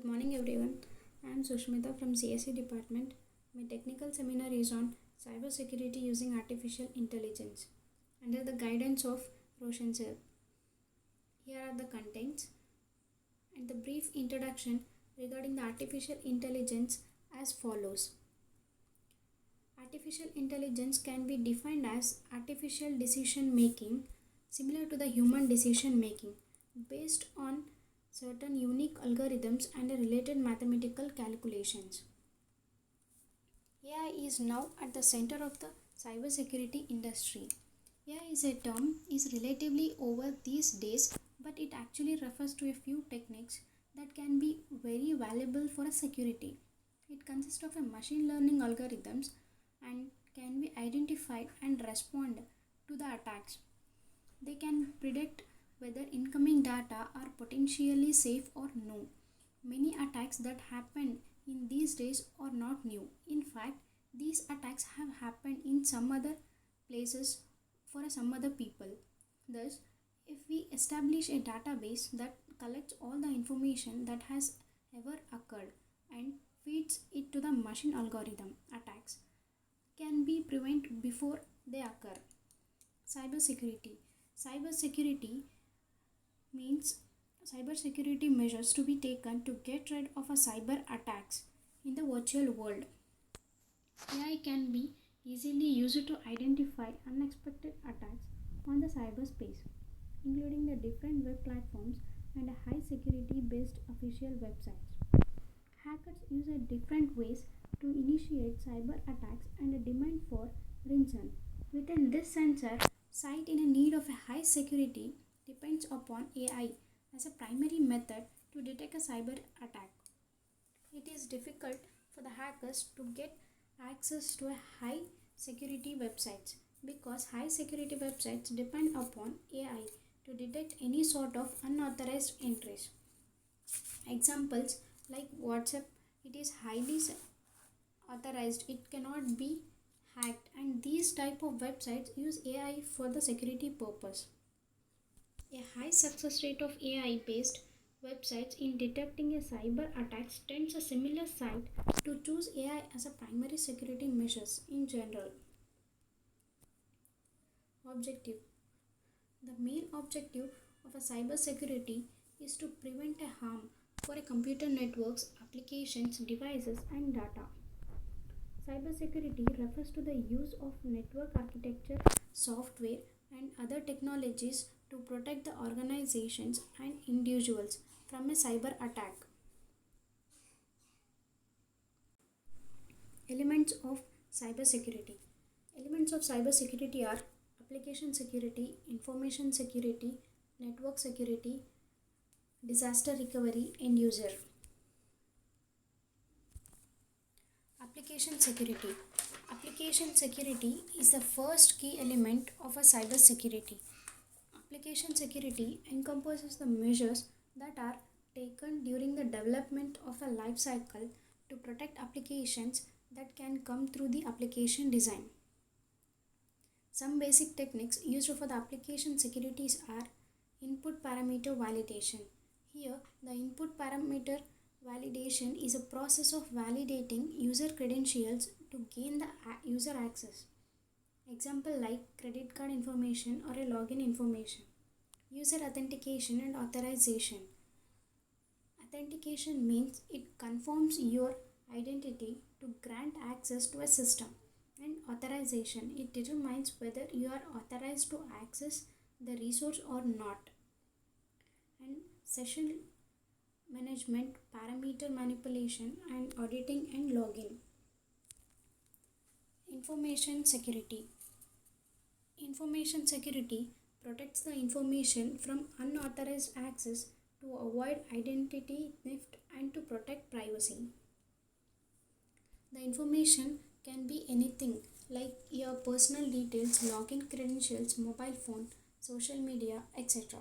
Good morning, everyone. I am Sushmita from CSE department. My technical seminar is on cybersecurity using artificial intelligence under the guidance of Roshan sir. Here are the contents and the brief introduction regarding the artificial intelligence as follows. Artificial intelligence can be defined as artificial decision making similar to the human decision making based on certain unique algorithms and related mathematical calculations. AI is now at the center of the cybersecurity industry. AI is a term is relatively over these days, but it actually refers to a few techniques that can be very valuable for a security. It consists of a machine learning algorithms and can be identified and respond to the attacks. They can predict whether incoming data are potentially safe or no. Many attacks that happen in these days are not new. In fact, these attacks have happened in some other places for some other people. Thus, if we establish a database that collects all the information that has ever occurred and feeds it to the machine algorithm, attacks can be prevented before they occur. Cybersecurity. Cybersecurity means cybersecurity measures to be taken to get rid of a cyber attacks in the virtual world. AI can be easily used to identify unexpected attacks on the cyberspace, including the different web platforms and high security based official websites. Hackers use different ways to initiate cyber attacks and demand for ransom. Within this sensor, site in a need of a high security depends upon AI as a primary method to detect a cyber attack. It is difficult for the hackers to get access to a high security websites because high security websites depend upon AI to detect any sort of unauthorized entries. Examples like WhatsApp, it is highly authorized, it cannot be hacked, and these type of websites use AI for the security purpose. A high success rate of AI based websites in detecting a cyber attacks tends a similar site to choose AI as a primary security measures in general. Objective. The main objective of a cyber security is to prevent a harm for a computer networks, applications, devices and data. Cybersecurity refers to the use of network architecture, software, and other technologies to protect the organizations and individuals from a cyber attack. Elements of cybersecurity. Elements of cybersecurity are application security, information security, network security, disaster recovery, end user. Application security. Application security is the first key element of a cyber security. Application security encompasses the measures that are taken during the development of a life cycle to protect applications that can come through the application design. Some basic techniques used for the application securities are input parameter validation. Here, the input parameter validation is a process of validating user credentials to gain the user access. Example like credit card information or a login information. User authentication and authorization. Authentication means it confirms your identity to grant access to a system. And authorization, it determines whether you are authorized to access the resource or not. And session management, parameter manipulation and auditing and logging. Information security. Information security protects the information from unauthorized access to avoid identity theft and to protect privacy. The information can be anything like your personal details, login credentials, mobile phone, social media, etc.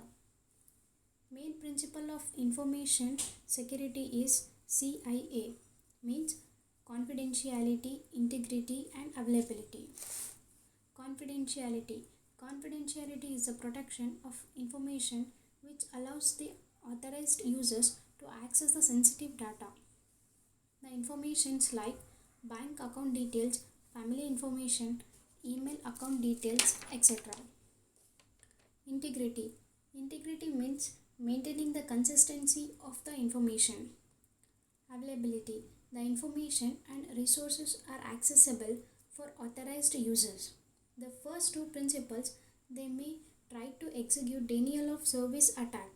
Main principle of information security is CIA, means confidentiality, integrity and availability. Confidentiality. Confidentiality is the protection of information which allows the authorized users to to access the sensitive data. The informations like bank account details, family information, email account details, etc. Integrity. Integrity means maintaining the consistency of the information. Availability. The information and resources are accessible for authorized users. The first two principles, they may try to execute denial of service attack.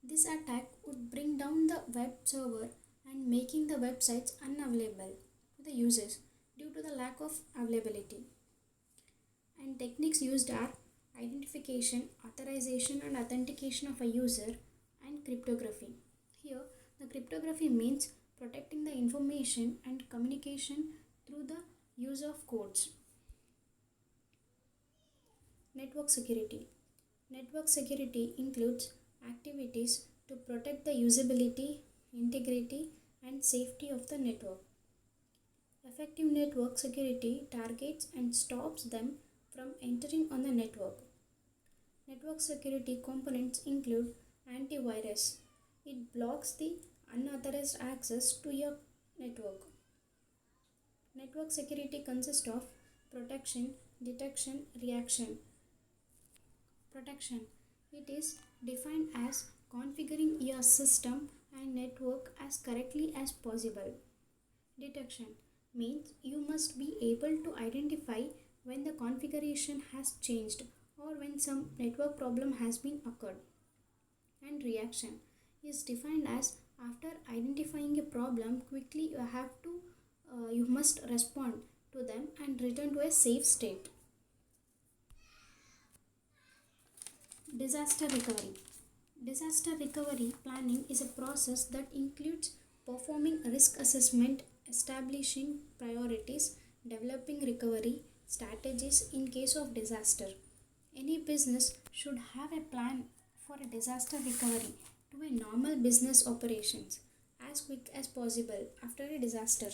This attack would bring down the web server and making the websites unavailable to the users due to the lack of availability. And techniques used are identification, authorization and authentication of a user, and cryptography. Here, the cryptography means protecting the information and communication through the use of codes. Network security. Network security includes activities to protect the usability, integrity, and safety of the network. Effective network security targets and stops them from entering on the network. Network security components include antivirus. It blocks the unauthorized access to your network. Network security consists of protection, detection, reaction. Protection. It is defined as configuring your system and network as correctly as possible. Detection means you must be able to identify when the configuration has changed or when some network problem has been occurred. And reaction is defined as after identifying a problem quickly you must respond to them and return to a safe state. Disaster recovery. Disaster recovery planning is a process that includes performing risk assessment, establishing priorities, developing recovery strategies in case of disaster. Any business should have a plan for a disaster recovery to a normal business operations as quick as possible after a disaster.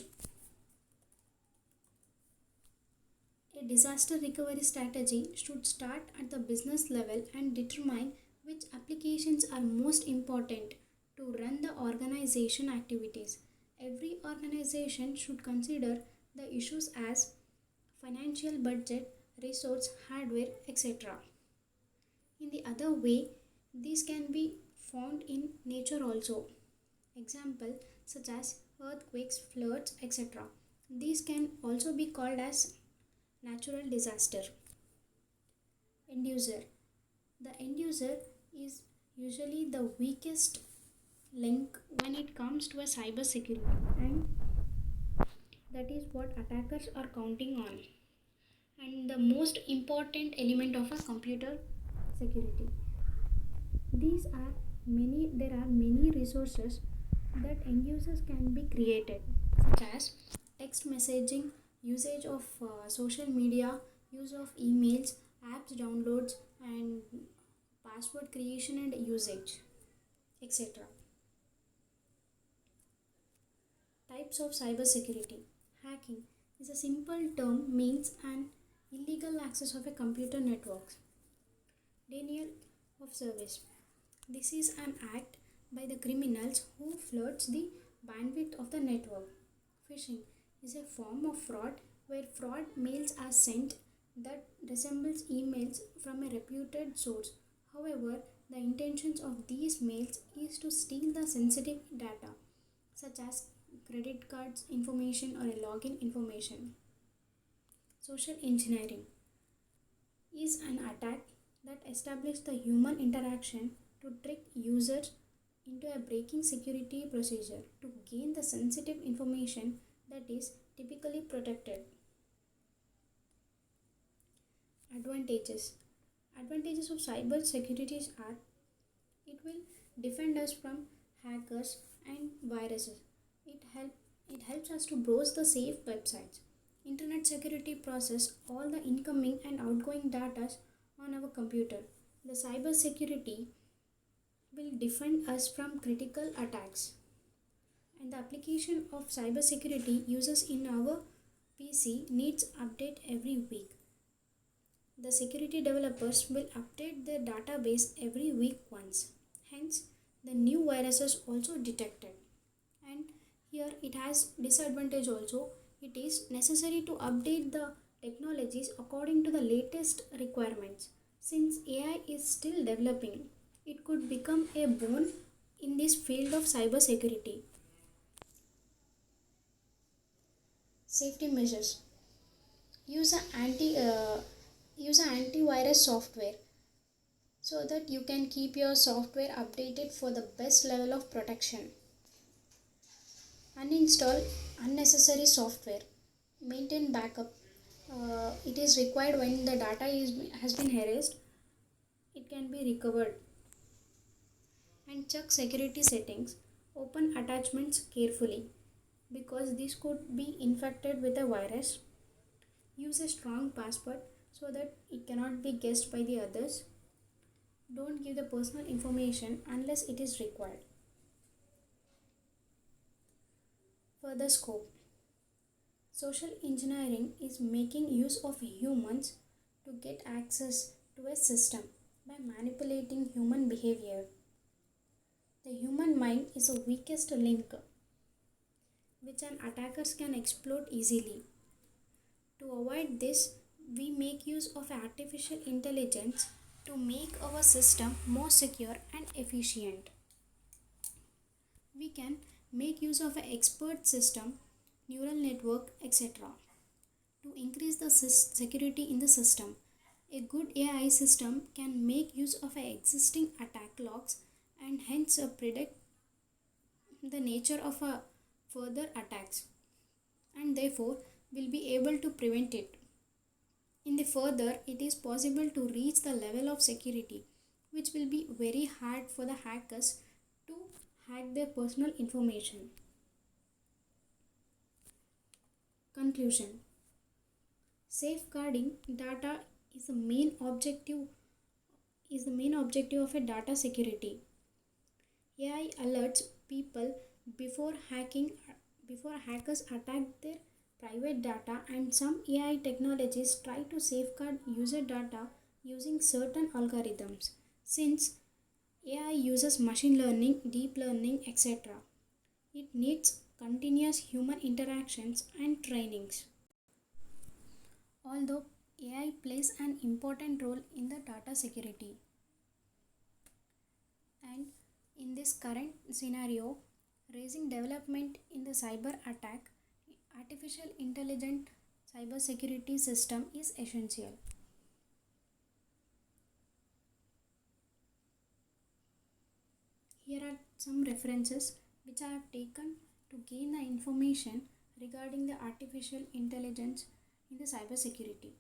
A disaster recovery strategy should start at the business level and determine which applications are most important to run the organization activities. Every organization should consider the issues as financial budget, resource, hardware, etc. In the other way, these can be found in nature also. Example such as earthquakes, floods, etc. These can also be called as natural disaster. End user. The end user is usually the weakest link when it comes to a cyber security, and that is what attackers are counting on, and the most important element of a computer security. There are many resources that end users can be created, such as text messaging, usage of social media, use of emails, apps downloads, and password creation and usage, etc. Types of cybersecurity. Hacking is a simple term means an illegal access of a computer network. Denial of service. This is an act by the criminals who floods the bandwidth of the network. Phishing is a form of fraud where fraud mails are sent that resembles emails from a reputed source. However, the intentions of these mails is to steal the sensitive data such as credit cards information or a login information. Social engineering is an attack that establishes the human interaction to trick users into a breaking security procedure to gain the sensitive information that is typically protected. Advantages. Advantages of cyber security are it will defend us from hackers and viruses. It helps us to browse the safe websites. Internet security process all the incoming and outgoing data on our computer. The cyber security will defend us from critical attacks. And the application of cyber security uses in our PC needs update every week. The security developers will update their database every week once. Hence, the new viruses also detected. And here it has disadvantage also. It is necessary to update the technologies according to the latest requirements. Since AI is still developing, it could become a boon in this field of cybersecurity. Safety measures. Use a antivirus software so that you can keep your software updated for the best level of protection. Uninstall unnecessary software. Maintain backup. It is required when the has been erased. It can be recovered. And check security settings. Open attachments carefully because this could be infected with a virus. Use a strong password so that it cannot be guessed by the others. Don't give the personal information unless it is required. Further scope. Social engineering is making use of humans to get access to a system by manipulating human behavior. The human mind is the weakest link which an attackers can exploit easily. To avoid this, we make use of artificial intelligence to make our system more secure and efficient. We can make use of an expert system, neural network, etc. to increase the security in the system. A good AI system can make use of existing attack logs and hence predict the nature of further attacks and therefore will be able to prevent it. In the further, it is possible to reach the level of security which will be very hard for the hackers to hack their personal information. Conclusion. Safeguarding data is the main objective of a data security. AI alerts people before hacking before hackers attack their private data, and some AI technologies try to safeguard user data using certain algorithms. Since AI uses machine learning, deep learning, etc., it needs continuous human interactions and trainings. Although AI plays an important role in the data security, and in this current scenario, raising development in the cyber attack, artificial intelligent cyber security system is essential. Here are some references which I have taken to gain the information regarding the artificial intelligence in the cyber security.